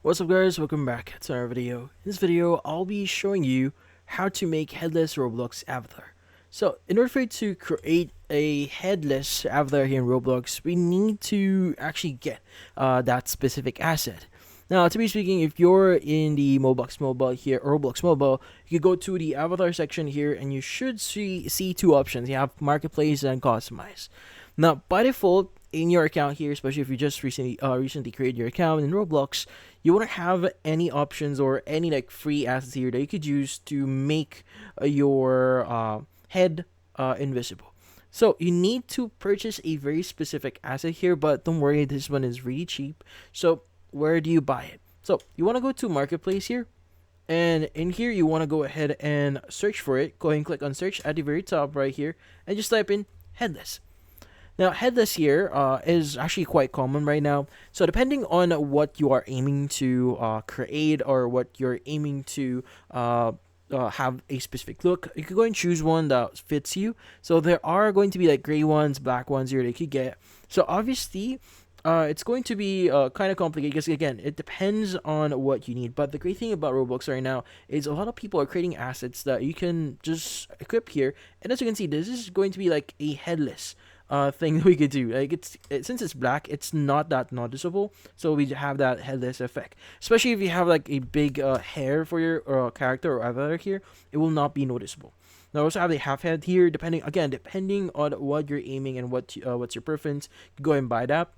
What's up guys, welcome back to another video. In this video, I'll be showing you how to make headless Roblox avatar. So, in order for you to create a headless avatar here in Roblox, we need to actually get that specific asset. Now, to be speaking, if you're in the Roblox Mobile here, or Roblox Mobile, you go to the avatar section here and you should see two options. You have Marketplace and Customize. Now, by default, in your account here, especially if you just recently created your account in Roblox, you won't have any options or any like free assets here that you could use to make your head invisible. So you need to purchase a very specific asset here, but don't worry, this one is really cheap. So where do you buy it? So you want to go to Marketplace here, and in here you want to go ahead and search for it. Go ahead and click on search at the very top right here, and just type in headless. Now, headless here is actually quite common right now. So depending on what you are aiming to create or what you're aiming to have a specific look, you can go and choose one that fits you. So there are going to be like gray ones, black ones here that you could get. So obviously, it's going to be kind of complicated because again, it depends on what you need. But the great thing about Roblox right now is a lot of people are creating assets that you can just equip here. And as you can see, this is going to be like a headless thing that we could do. Like since it's black, it's not that noticeable, so we have that headless effect. Especially if you have like a big hair for your character or avatar here, it will not be noticeable. Now also have the half head here, depending on what you're aiming and what's your preference. You go and buy that.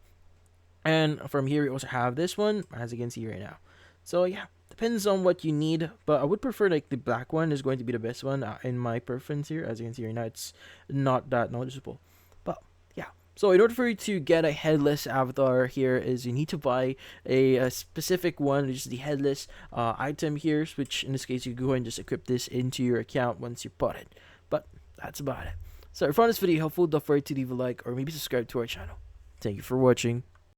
And from here, we also have this one, as you can see right now. So yeah, depends on what you need, but I would prefer like the black one is going to be the best one in my preference here. As you can see right now, it's not that noticeable. But yeah, so in order for you to get a headless avatar here is you need to buy a specific one, which is the headless item here, which in this case you go and just equip this into your account once you bought it. But that's about it. So if you found this video helpful, don't forget to leave a like or maybe subscribe to our channel. Thank you for watching.